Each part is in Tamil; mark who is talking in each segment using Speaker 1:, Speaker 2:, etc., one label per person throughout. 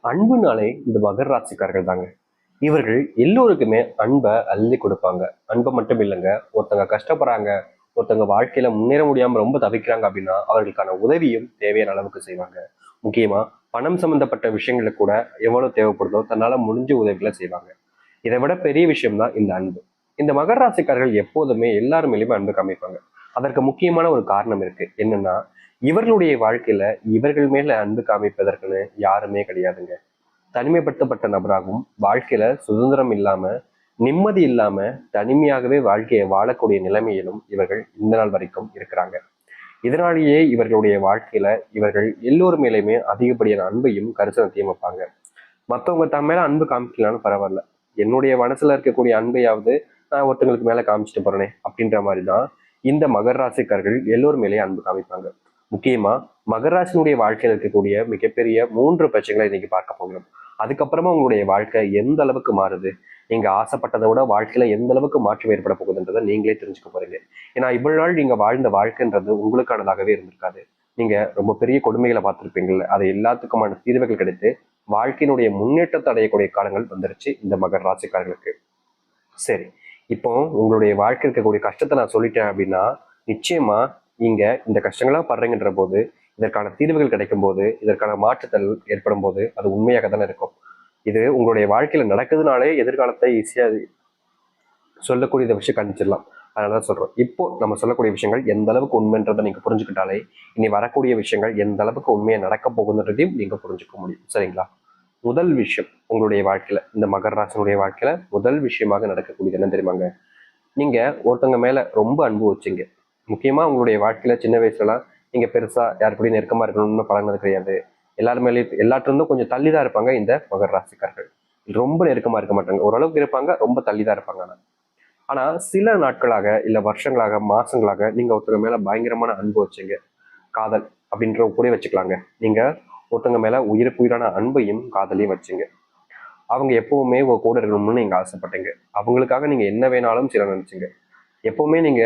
Speaker 1: அன்புனாலே இந்த மகர ராசிக்காரர்கள் தாங்க. இவர்கள் எல்லோருக்குமே அன்பை அள்ளி கொடுப்பாங்க. அன்பை மட்டும் இல்லைங்க, ஒருத்தங்க கஷ்டப்படுறாங்க, ஒருத்தங்க வாழ்க்கையில முன்னேற முடியாம ரொம்ப தவிக்கிறாங்க அப்படின்னா அவர்களுக்கான உதவியும் தேவையான அளவுக்கு செய்வாங்க. முக்கியமா பணம் சம்பந்தப்பட்ட விஷயங்களுக்கு கூட எவ்வளவு தேவைப்படுதோ தன்னால முடிஞ்ச உதவிகளை செய்வாங்க. இதை விட பெரிய விஷயம் தான் இந்த அன்பு. இந்த மகர ராசிக்காரர்கள் எப்போதுமே எல்லார் மேலேயுமே அன்பு காமிப்பாங்க. அதற்கு முக்கியமான ஒரு காரணம் இருக்கு. என்னன்னா, இவர்களுடைய வாழ்க்கையில இவர்கள் மேல அன்பு காமிப்பதற்குன்னு யாருமே கிடையாதுங்க. தனிமைப்படுத்தப்பட்ட நபராகவும் வாழ்க்கையில சுதந்திரம் இல்லாம நிம்மதி இல்லாம தனிமையாகவே வாழ்க்கையை வாழக்கூடிய நிலைமையிலும் இவர்கள் இந்த நாள் வரைக்கும் இருக்கிறாங்க. இதனாலேயே இவர்களுடைய வாழ்க்கையில இவர்கள் எல்லோர் மேலேயுமே அதிகப்படியான அன்பையும் கரிசனத்தையும் வைப்பாங்க. மற்றவங்க தன் மேல அன்பு காமிக்கலான்னு பரவாயில்ல, என்னுடைய மனசுல இருக்கக்கூடிய அன்பையாவது நான் ஒருத்தங்களுக்கு மேல காமிச்சிட்டு போறேனே அப்படின்ற மாதிரிதான் இந்த மகர ராசிக்காரர்கள் எல்லோர் மேலேயும் அன்பு காமிப்பாங்க. முக்கியமா மகர ராசினுடைய வாழ்க்கையில் இருக்கக்கூடிய மிகப்பெரிய 3 பிரச்சனைகளை இன்னைக்கு பார்க்க போகிறோம். அதுக்கப்புறமா உங்களுடைய வாழ்க்கை எந்த அளவுக்கு மாறுது, நீங்க ஆசைப்பட்டதை விட வாழ்க்கையில எந்த அளவுக்கு மாற்றம் ஏற்பட போகுதுன்றதை நீங்களே தெரிஞ்சுக்க போறீங்க. ஏன்னா இவ்வளவு நாள் நீங்க வாழ்ந்த வாழ்க்கைன்றது உங்களுக்கானதாகவே இருந்திருக்காது. நீங்க ரொம்ப பெரிய கொடுமைகளை பார்த்திருப்பீங்கல்ல, அது எல்லாத்துக்குமான தீர்வுகள் கிடைத்து வாழ்க்கையினுடைய முன்னேற்றத்தை அடையக்கூடிய காலங்கள் வந்துருச்சு இந்த மகர ராசிக்காரர்களுக்கு. சரி, இப்போ உங்களுடைய வாழ்க்கை இருக்கக்கூடிய கஷ்டத்தை நான் சொல்லிட்டேன் அப்படின்னா நிச்சயமா நீங்க இந்த கஷ்டங்கள்லாம் படுறீங்கன்ற போது இதற்கான தீர்வுகள் கிடைக்கும் போது இதற்கான மாற்றுதல் ஏற்படும் போது அது உண்மையாக தானே இருக்கும். இது உங்களுடைய வாழ்க்கையில நடக்குதுனாலே எதிர்காலத்தை ஈஸியா சொல்லக்கூடிய இந்த விஷயம் கணிச்சிடலாம். அதனாலதான் சொல்றோம், இப்போ நம்ம சொல்லக்கூடிய விஷயங்கள் எந்த அளவுக்கு உண்மைன்றதை நீங்க புரிஞ்சுக்கிட்டாலே இனி வரக்கூடிய விஷயங்கள் எந்த அளவுக்கு உண்மையா நடக்க போகுதுன்றதையும் நீங்க புரிஞ்சுக்க முடியும். சரிங்களா? முதல் விஷயம், உங்களுடைய வாழ்க்கையில இந்த மகர ராசினுடைய வாழ்க்கையில முதல் விஷயமாக நடக்கக்கூடியது என்ன தெரியுமாங்க? நீங்க ஒருத்தவங்க மேல ரொம்ப அன்பு வச்சீங்க. முக்கியமா உங்களுடைய வாழ்க்கையில சின்ன வயசுலலாம் நீங்க பெருசா யாரு கூட நெருக்கமா இருக்கணும்னு பழகினது கிடையாது. எல்லார் மேலேயும் எல்லாத்திலிருந்தும் கொஞ்சம் தள்ளிதான் இருப்பாங்க இந்த மகர ராசிக்காரர்கள். ரொம்ப நெருக்கமா இருக்க மாட்டாங்க, ஓரளவுக்கு இருப்பாங்க, ரொம்ப தள்ளிதான் இருப்பாங்க. ஆனா சில நாட்களாக இல்ல வருஷங்களாக மாசங்களாக நீங்க ஒருத்தங்க மேல பயங்கரமான அன்பு வச்சீங்க. காதல் அப்படின்ற கூட வச்சுக்கலாங்க. நீங்க ஒருத்தங்க மேல உயிருக்கு உயிரான அன்பையும் காதலையும் வச்சீங்க. அவங்க எப்பவுமே உங்க கூட இருக்கணும்னு நீங்க ஆசைப்பட்டீங்க. அவங்களுக்காக நீங்க என்ன வேணாலும் செய்ய நினைச்சீங்க. எப்பவுமே நீங்க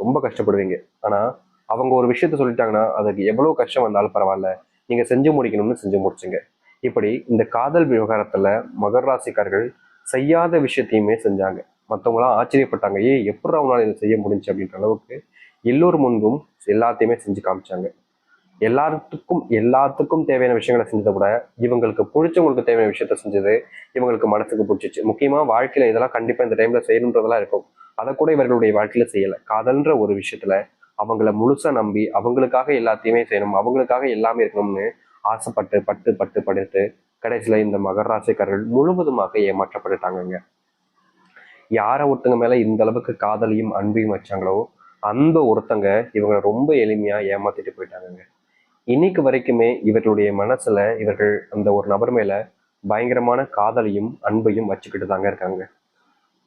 Speaker 1: ரொம்ப கஷ்டப்படுவீங்க. ஆனா அவங்க ஒரு விஷயத்த சொல்லிட்டாங்கன்னா அதுக்கு எவ்வளவு கஷ்டம் வந்தாலும் பரவாயில்ல, நீங்க செஞ்சு முடிக்கணும்னு செஞ்சு முடிச்சுங்க. இப்படி இந்த காதல் விவகாரத்துல மகர ராசிக்காரர்கள் செய்யாத விஷயத்தையுமே செஞ்சாங்க. மற்றவங்களாம் ஆச்சரியப்பட்டாங்க, எப்படி அவங்களால இதை செய்ய முடிஞ்சு அப்படின்ற அளவுக்கு எல்லோரும் முன்பும் எல்லாத்தையுமே செஞ்சு காமிச்சாங்க. எல்லாத்துக்கும் தேவையான விஷயங்களை செஞ்சதை விட இவங்களுக்கு பிடிச்சவங்களுக்கு தேவையான விஷயத்த செஞ்சது இவங்களுக்கு மனசுக்கு பிடிச்சிச்சு. முக்கியமா வாழ்க்கையில இதெல்லாம் கண்டிப்பா இந்த டைம்ல செய்யணுன்றதெல்லாம் இருக்கும். அதை கூட இவர்களுடைய வாழ்க்கையில செய்யல. காதல்ன்ற ஒரு விஷயத்துல அவங்கள முழுசா நம்பி அவங்களுக்காக எல்லாத்தையுமே செய்யணும், அவங்களுக்காக எல்லாமே இருக்கணும்னு ஆசைப்பட்டு பட்டு பட்டு படுத்து கடைசியில இந்த மகர ராசிக்காரர்கள் முழுவதுமாக ஏமாற்றப்பட்டுட்டாங்க. யார ஒருத்தங்க மேல இந்த அளவுக்கு காதலையும் அன்பையும் வச்சாங்களோ அந்த ஒருத்தங்க இவங்களை ரொம்ப எளிமையா ஏமாத்திட்டு போயிட்டாங்க. இன்னைக்கு வரைக்குமே இவர்களுடைய மனசுல இவர்கள் அந்த ஒரு நபர் மேல பயங்கரமான காதலையும் அன்பையும் வச்சுக்கிட்டு தாங்க இருக்காங்க.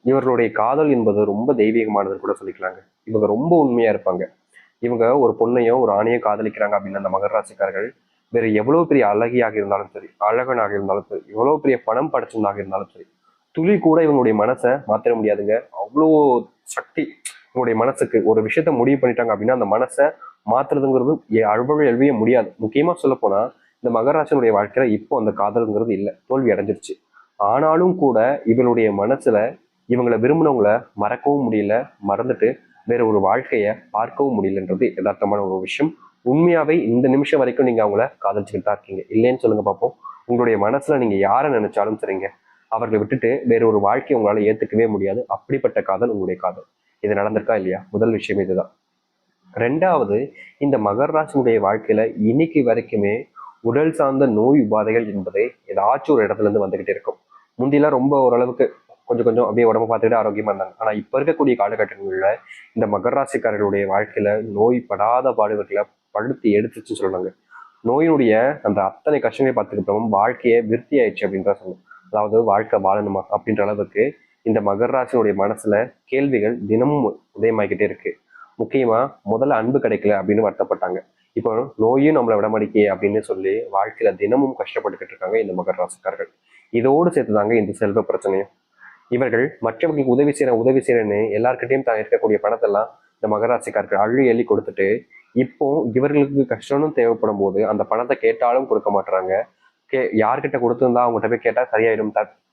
Speaker 1: இவர்களுடைய காதல் என்பது ரொம்ப தெய்வீகமானது கூட சொல்லிக்கலாங்க. இவங்க ரொம்ப உண்மையா இருப்பாங்க. இவங்க ஒரு பொண்ணையோ ஒரு ஆணையோ காதலிக்கிறாங்க அப்படின்னு அந்த மகர ராசிக்காரர்கள் வேற எவ்வளவு பெரிய அழகியாக இருந்தாலும் சரி, அழகனாக இருந்தாலும் சரி, எவ்வளவு பெரிய பணம் படைச்சவனாக இருந்தாலும் சரி, துளி கூட இவங்களுடைய மனசை மாத்திர முடியாதுங்க. அவ்வளோ சக்தி இவங்களுடைய மனசுக்கு. ஒரு விஷயத்த முடிவு பண்ணிட்டாங்க அப்படின்னா அந்த மனசை மாத்துறதுங்கிறது அவ்வளவு எழுவிய முடியாது. முக்கியமா சொல்ல போனா இந்த மகராசனுடைய வாழ்க்கையில இப்போ அந்த காதல்ங்கிறது இல்லை, தோல்வி அடைஞ்சிருச்சு. ஆனாலும் கூட இவளுடைய மனசுல இவங்களை விரும்பினவங்களை மறக்கவும் முடியல, மறந்துட்டு வேற ஒரு வாழ்க்கைய பார்க்கவும் முடியலன்றது யதார்த்தமான ஒரு விஷயம். உண்மையாவே இந்த நிமிஷம் வரைக்கும் நீங்க அவங்கள காதலிச்சுக்கிட்டு தான் இருக்கீங்க. இல்லைன்னு சொல்லுங்க பார்ப்போம். உங்களுடைய மனசுல நீங்க யாரை நினைச்சாலும் சரிங்க, அவர்களை விட்டுட்டு வேற ஒரு வாழ்க்கையை உங்களால ஏத்துக்கவே முடியாது. அப்படிப்பட்ட காதல் உங்களுடைய காதல். இது நடந்திருக்கா இல்லையா? முதல் விஷயம் இதுதான். ரெண்டாவது, இந்த மகர ராசினுடைய வாழ்க்கையில இன்னைக்கு வரைக்குமே உடல் சார்ந்த நோய் உபாதைகள் என்பது ஏதாச்சும் ஒரு இடத்துல இருந்து வந்துகிட்டே இருக்கும். முந்திலாம் ரொம்ப ஓரளவுக்கு கொஞ்சம் கொஞ்சம் அப்படியே உடம்பு பார்த்துக்கிட்டு ஆரோக்கியமா இருந்தாங்க. ஆனா இப்ப இருக்கக்கூடிய காலகட்டங்கள்ல இந்த மகர ராசிக்காரர்களுடைய வாழ்க்கையில நோய் படாத பாடுகளை படுத்தி எடுத்துச்சுன்னு சொல்றாங்க. நோயினுடைய அந்த அத்தனை கஷ்டங்களையும் பார்த்துக்கிட்டோம் வாழ்க்கையை விருத்தி ஆயிடுச்சு அப்படின்னு தான் சொல்லணும். அதாவது வாழ்க்கை வாழணுமா அப்படின்ற அளவுக்கு இந்த மகர ராசினுடைய மனசுல கேள்விகள் தினமும் உதயமாகிக்கிட்டே இருக்கு. முக்கியமா முதல்ல அன்பு கிடைக்கல அப்படின்னு வருத்தப்பட்டாங்க. இப்போ நோயும் நம்மளை விடமடிக்கே அப்படின்னு சொல்லி வாழ்க்கையில தினமும் கஷ்டப்பட்டுக்கிட்டு இருக்காங்க இந்த மகர ராசிக்காரர்கள். இதோடு சேர்த்துதாங்க இந்த செல்வ பிரச்சனையும். இவர்கள் மற்றவர்களுக்கு உதவி செய்யறேன்னு எல்லார்கிட்டையும் தான் இருக்கக்கூடிய பணத்தெல்லாம் இந்த மகராசிக்காரர்கள் அள்ளி அள்ளி கொடுத்துட்டு இப்போ இவர்களுக்கு கஷ்டம்னு தேவைப்படும் போது அந்த பணத்தை கேட்டாலும் கொடுக்க மாட்டுறாங்க. யார்கிட்ட கொடுத்துருந்தா அவங்ககிட்ட போய் கேட்டா சரியாயிடும்,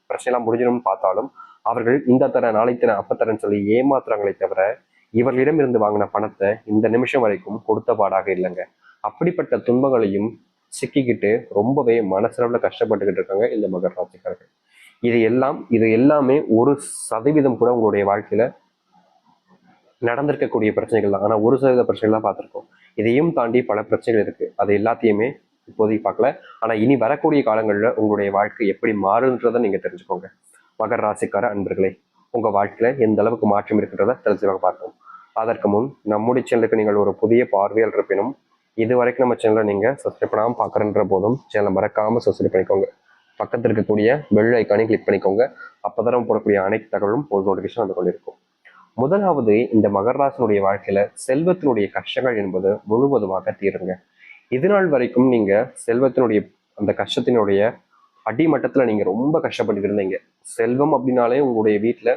Speaker 1: பிரச்சனைலாம் முடிஞ்சிடும்னு பார்த்தாலும் அவர்கள் இந்த தர நாளை தர அப்பத்தரன்னு சொல்லி ஏமாத்துறாங்களே தவிர இவர்களிடம் இருந்து வாங்கின பணத்தை இந்த நிமிஷம் வரைக்கும் கொடுத்த பாடாக இல்லைங்க. அப்படிப்பட்ட துன்பங்களையும் சிக்கிக்கிட்டு ரொம்பவே மனசளவுல கஷ்டப்பட்டுக்கிட்டு இருக்காங்க இந்த மகர ராசிக்காரர்கள். இது எல்லாமே 1% கூட உங்களுடைய வாழ்க்கையில நடந்திருக்கக்கூடிய பிரச்சனைகள் தான். ஆனா 1% பிரச்சனைகள் தான் பார்த்திருக்கோம். இதையும் தாண்டி பல பிரச்சனைகள் இருக்கு. அது எல்லாத்தையுமே இப்போதைக்கு பார்க்கல. ஆனா இனி வரக்கூடிய காலங்கள்ல உங்களுடைய வாழ்க்கை எப்படி மாறுன்றதை நீங்க தெரிஞ்சுக்கோங்க. மகர ராசிக்கார அன்பர்களே, உங்க வாழ்க்கையில எந்த அளவுக்கு மாற்றம் இருக்குன்றத தெரிஞ்சுவாங்க பார்ப்போம். அதற்கு முன் நம்முடைய சேனலுக்கு நீங்கள் ஒரு புதிய பார்வையாளர் இருப்பினும் இது வரைக்கும் நம்ம சேனலை நீங்க சப்ஸ்கிரைப் பண்ணாமல் பார்க்குறன்ற போதும் சேனலை மறக்காம சப்ஸ்கிரைப் பண்ணிக்கோங்க. பக்கத்தில் இருக்கக்கூடிய பெல் ஐக்கானையும் கிளிக் பண்ணிக்கோங்க. அப்போதான் போடக்கூடிய அனைத்து தகவலும் ஒரு நோட்டிஃபிகேஷன் வந்து கொண்டிருக்கும். முதலாவது, இந்த மகர ராசினுடைய வாழ்க்கையில செல்வத்தினுடைய கஷ்டங்கள் என்பது முழுவதுமாக தீருங்க. இது நாள் வரைக்கும் நீங்க செல்வத்தினுடைய அந்த கஷ்டத்தினுடைய அடிமட்டத்துல நீங்க ரொம்ப கஷ்டப்பட்டு இருந்தீங்க. செல்வம் அப்படின்னாலே உங்களுடைய வீட்டுல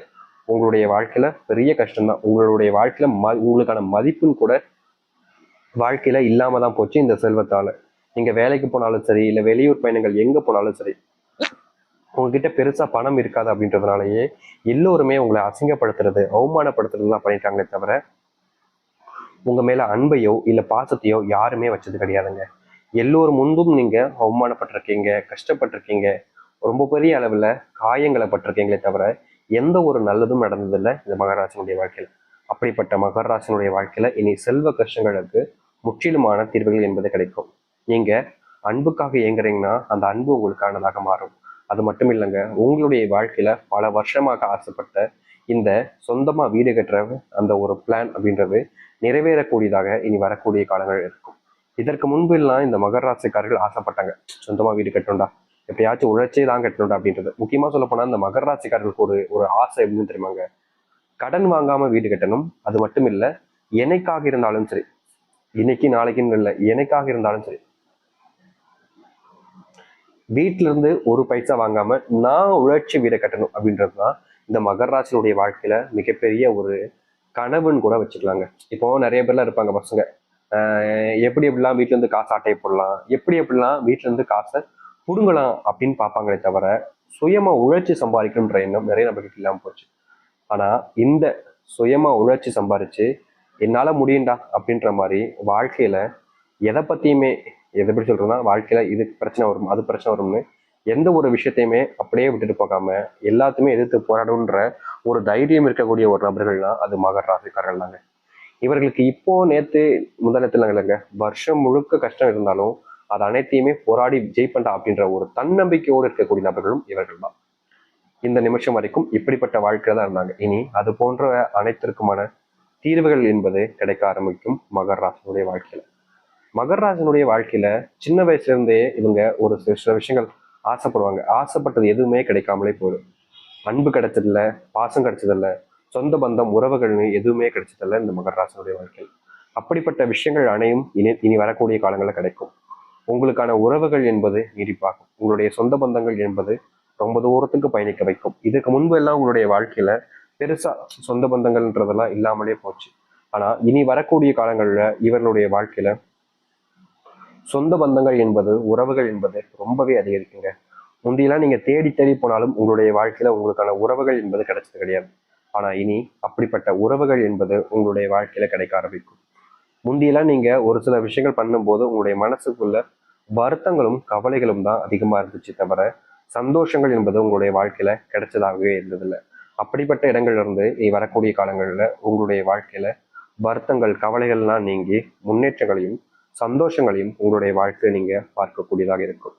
Speaker 1: உங்களுடைய வாழ்க்கையில பெரிய கஷ்டம்தான். உங்களுடைய வாழ்க்கையில உங்களுக்கான மதிப்புன்னு கூட வாழ்க்கையில இல்லாம தான் போச்சு இந்த செல்வத்தால. நீங்க வேலைக்கு போனாலும் சரி, இல்ல வெளியூர் பயணங்கள் எங்க போனாலும் சரி, உங்ககிட்ட பெருசா பணம் இருக்காது அப்படின்றதுனாலயே எல்லோருமே உங்களை அசிங்கப்படுத்துறது, அவமானப்படுத்துறதுலாம் பண்ணிட்டாங்களே தவிர உங்க மேல அன்பையோ இல்ல பாசத்தையோ யாருமே வச்சது கிடையாதுங்க. எல்லோரும் முன்பும் நீங்க அவமானப்பட்டிருக்கீங்க, கஷ்டப்பட்டிருக்கீங்க, ரொம்ப பெரிய அளவுல காயங்களை பட்டிருக்கீங்களே தவிர எந்த ஒரு நல்லதும் நடந்ததில்லை இந்த மகராசனுடைய வாழ்க்கையில. அப்படிப்பட்ட மகராசனுடைய வாழ்க்கையில இனி செல்வ கஷ்டங்களுக்கு முற்றிலுமான தீர்வுகள் என்பது கிடைக்கும். நீங்க அன்புக்காக இயங்குறீங்கன்னா அந்த அன்பு உங்களுக்கானதாக மாறும். அது மட்டும் இல்லைங்க, உங்களுடைய வாழ்க்கையில பல வருஷமாக ஆசைப்பட்ட இந்த சொந்தமா வீடு கட்டுற அந்த ஒரு பிளான் அப்படின்றது நிறைவேறக்கூடியதாக இனி வரக்கூடிய காலங்கள் இருக்கும். இதற்கு முன்பு எல்லாம் இந்த மகர ராசிக்காரர்கள் ஆசைப்பட்டாங்க, சொந்தமா வீடு கட்டணும்டா, எப்படியாச்சும் உழைச்சே தான் கட்டணும்டா அப்படின்றது. முக்கியமா சொல்ல போனா இந்த மகர ராசிக்காரர்களுக்கு ஒரு ஆசை எப்படின்னு தெரியுமாங்க, கடன் வாங்காம வீடு கட்டணும். அது மட்டும் இல்ல, என்னைக்காக இருந்தாலும் சரி, இன்னைக்கு நாளைக்குன்னு இல்லை, என்னைக்காக இருந்தாலும் சரி, வீட்டுல இருந்து ஒரு பைசா வாங்காம நான் உழைச்சி வீடை கட்டணும் அப்படின்றதுதான் இந்த மகர ராசியுடைய வாழ்க்கையில மிகப்பெரிய ஒரு கனவுன்னு கூட வச்சுக்கலாங்க. இப்போ நிறைய பேர்லாம் இருப்பாங்க பசங்க, எப்படி எப்படிலாம் வீட்டுல இருந்து காசு ஆட்டையை போடலாம், எப்படிலாம் வீட்டுல இருந்து காசை புடுங்கலாம் அப்படின்னு பார்ப்பாங்களே தவிர சுயமா உழைச்சி சம்பாதிக்கணுன்ற எண்ணம் நிறைய நபர்களுக்கு இல்லாம போச்சு. ஆனா இந்த சுயமா உழைச்சி சம்பாரிச்சு என்னால முடியும்டா அப்படின்ற மாதிரி வாழ்க்கையில எதை பத்தியுமே, எதை எப்படி சொல்றதுன்னா, வாழ்க்கையில இது பிரச்சனை வரும் அது பிரச்சனை வரும்னு எந்த ஒரு விஷயத்தையுமே அப்படியே விட்டுட்டு போகாம எல்லாத்தையுமே எதிர்த்து போராடுன்ற ஒரு தைரியம் இருக்கக்கூடிய ஒரு நபர்கள்னா அது மகர ராசிக்காரர்கள் தாங்க. இவர்களுக்கு இப்போ நேத்து முதலத்துல இல்லைங்க, வருஷம் முழுக்க கஷ்டம் இருந்தாலும் அது அனைத்தையுமே போராடி ஜெயிப்பண்டா அப்படின்ற ஒரு தன்னம்பிக்கையோடு இருக்கக்கூடிய நபர்களும் இவர்கள் தான். இந்த நிமிஷம் வரைக்கும் இப்படிப்பட்ட வாழ்க்கையில தான் இருந்தாங்க. இனி அது போன்ற அனைத்திற்குமான தீர்வுகள் என்பது கிடைக்க ஆரம்பிக்கும் மகர ராசினுடைய வாழ்க்கையில. மகர ராசினுடைய வாழ்க்கையில சின்ன வயசுல இருந்தே இவங்க ஒரு சில விஷயங்கள் ஆசைப்படுவாங்க. ஆசைப்பட்டது எதுவுமே கிடைக்காமலே போயிடும். அன்பு கிடைச்சதில்ல, பாசம் கிடைச்சதில்ல, சொந்த பந்தம் உறவுகள்னு எதுவுமே கிடைச்சதில்ல இந்த மகர ராசினுடைய வாழ்க்கையில். அப்படிப்பட்ட விஷயங்கள் அனையும் இனி வரக்கூடிய காலங்களில் கிடைக்கும். உங்களுக்கான உறவுகள் என்பது நீடிப்பாகும். உங்களுடைய சொந்த பந்தங்கள் என்பது ரொம்ப தூரத்துக்கு பயணிக்க வைக்கும். இதுக்கு முன்பு எல்லாம் உங்களுடைய வாழ்க்கையில பெருசா சொந்த பந்தங்கள்ன்றதெல்லாம் இல்லாமலே போச்சு. ஆனா இனி வரக்கூடிய காலங்கள்ல இவர்களுடைய வாழ்க்கையில சொந்த பந்தங்கள் என்பது, உறவுகள் என்பது ரொம்பவே அதிகரிக்குங்க. முந்தியெல்லாம் நீங்க தேடி தேடி போனாலும் உங்களுடைய வாழ்க்கையில உங்களுக்கான உறவுகள் என்பது கிடைச்சது கிடையாது. ஆனா இனி அப்படிப்பட்ட உறவுகள் என்பது உங்களுடைய வாழ்க்கையில கிடைக்க ஆரம்பிக்கும். முந்தியெல்லாம் நீங்க ஒரு சில விஷயங்கள் பண்ணும்போது உங்களுடைய மனசுக்குள்ள வருத்தங்களும் கவலைகளும் தான் அதிகமா இருந்துச்சு தவிர சந்தோஷங்கள் என்பது உங்களுடைய வாழ்க்கையில கிடைச்சதாகவே இருந்ததில்லை. அப்படிப்பட்ட இடங்கள்ல இருந்து வரக்கூடிய காலங்கள்ல உங்களுடைய வாழ்க்கையில வருத்தங்கள் கவலைகள்லாம் நீங்கி முன்னேற்றங்களையும் சந்தோஷங்களையும் உங்களுடைய வாழ்க்கையை நீங்க பார்க்கக்கூடியதாக இருக்கும்.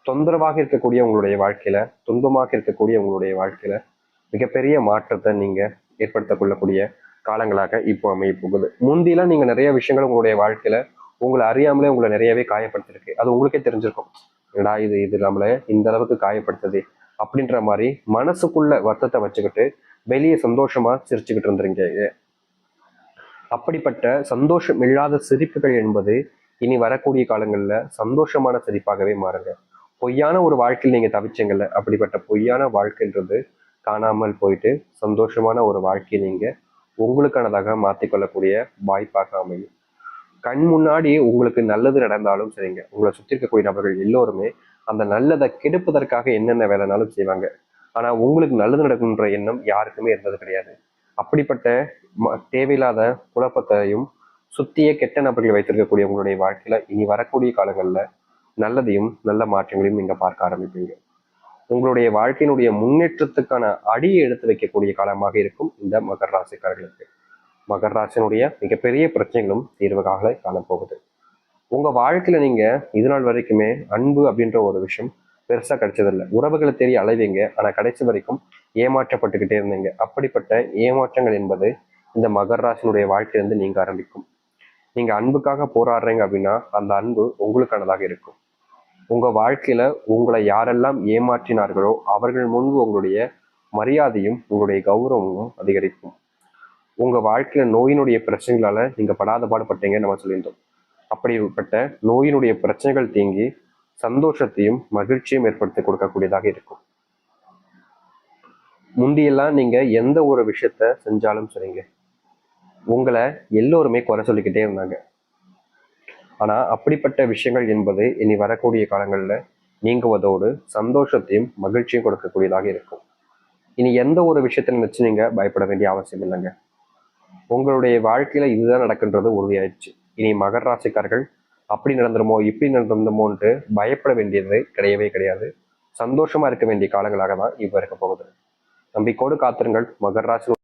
Speaker 1: தொந்தரவாக இருக்கக்கூடிய உங்களுடைய வாழ்க்கையில, துன்பமாக இருக்கக்கூடிய உங்களுடைய வாழ்க்கையில மிகப்பெரிய மாற்றத்தை நீங்க ஏற்படுத்திக் கொள்ளக்கூடிய காலங்களாக இப்போ அமைய போகுது. முந்தியெல்லாம் நீங்க நிறைய விஷயங்கள் உங்களுடைய வாழ்க்கையில உங்களை அறியாமலே உங்களை நிறையவே காயப்படுத்திருக்கு. அது உங்களுக்கே தெரிஞ்சிருக்கும், ஏடா இது நம்மள இந்த அளவுக்கு காயப்படுத்துது அப்படின்ற மாதிரி மனசுக்குள்ள வருத்தத்தை வச்சுக்கிட்டு வெளியே சந்தோஷமா சிரிச்சுக்கிட்டு இருந்துருங்க. அப்படிப்பட்ட சந்தோஷம் இல்லாத சிரிப்புகள் என்பது இனி வரக்கூடிய காலங்கள்ல சந்தோஷமான சிரிப்பாகவே மாறுங்க. பொய்யான ஒரு வாழ்க்கையில் நீங்க தவிச்சீங்கல்ல, அப்படிப்பட்ட பொய்யான வாழ்க்கைன்றது காணாமல் போயிட்டு சந்தோஷமான ஒரு வாழ்க்கையை நீங்க உங்களுக்கானதாக மாற்றிக்கொள்ளக்கூடிய வாய்ப்பாக அமையும். கண் முன்னாடி உங்களுக்கு நல்லது நடந்தாலும் சரிங்க, உங்களை சுற்றி இருக்கக்கூடிய நபர்கள் எல்லோருமே அந்த நல்லதை கெடுப்பதற்காக என்னென்ன வேலைனாலும் செய்வாங்க. ஆனா உங்களுக்கு நல்லது நடக்கும்ன்ற எண்ணம் யாருக்குமே இருந்தது கிடையாது. அப்படிப்பட்ட தேவையில்லாத குழப்பத்தையும் சுத்திய கெட்ட நபர்கள் வைத்திருக்கக்கூடிய உங்களுடைய வாழ்க்கையில இனி வரக்கூடிய காலங்கள்ல நல்லதையும் நல்ல மாற்றங்களையும் நீங்க பார்க்க ஆரம்பிப்பீங்க. உங்களுடைய வாழ்க்கையினுடைய முன்னேற்றத்துக்கான அடியை எடுத்து வைக்கக்கூடிய காலமாக இருக்கும் இந்த மகர ராசிக்காரர்களுக்கு. மகர ராசியினுடைய மிகப்பெரிய பிரச்சனைகளும் தீர்வுகாக காணப்போகுது. உங்க வாழ்க்கையில நீங்க இது நாள் வரைக்குமே அன்பு அப்படின்ற ஒரு விஷயம் பெருசா கிடைச்சதில்லை. உறவுகளை தேடி அலைவீங்க, ஆனா கடைசி வரைக்கும் ஏமாற்றப்பட்டுக்கிட்டே இருந்தீங்க. அப்படிப்பட்ட ஏமாற்றங்கள் என்பது இந்த மகர ராசியினுடைய வாழ்க்கையிலிருந்து நீங்க ஆரம்பிக்கும். நீங்க அன்புக்காக போராடுறீங்க அப்படின்னா அந்த அன்பு உங்களுக்கானதாக இருக்கும். உங்க வாழ்க்கையில உங்களை யாரெல்லாம் ஏமாற்றினார்களோ அவர்கள் முன்பு உங்களுடைய மரியாதையும் உங்களுடைய கௌரவமும் அதிகரிக்கும். உங்க வாழ்க்கையில நோயினுடைய பிரச்சனைகளால நீங்க படாத பாடுபட்டீங்கன்னு நம்ம சொல்லியிருந்தோம். அப்படிப்பட்ட நோயினுடைய பிரச்சனைகள் தீங்கி சந்தோஷத்தையும் மகிழ்ச்சியும் ஏற்படுத்தி கொடுக்கக்கூடியதாக இருக்கும். முந்தியெல்லாம் நீங்க எந்த ஒரு விஷயத்த செஞ்சாலும் சரிங்க, உங்களை எல்லோருமே குறை சொல்லிக்கிட்டே இருந்தாங்க. ஆனா அப்படிப்பட்ட விஷயங்கள் என்பது இனி வரக்கூடிய காலங்கள்ல நீங்குவதோடு சந்தோஷத்தையும் மகிழ்ச்சியும் கொடுக்கக்கூடியதாக இருக்கும். இனி எந்த ஒரு விஷயத்தை நினைச்சு நீங்க பயப்பட வேண்டிய அவசியம் இல்லைங்க. உங்களுடைய வாழ்க்கையில இதுதான் நடக்கின்றது உறுதியாயிடுச்சு. இனி மகர ராசிக்காரர்கள் அப்படி நடந்துருமோ இப்படி நடந்துருமோன்ட்டு பயப்பட வேண்டியது கிடையவே கிடையாது. சந்தோஷமா இருக்க வேண்டிய காலங்களாக தான் இப்ப இருக்க போகுது. நம்பிக்கையோடு காத்திருங்கள். மகர ராசி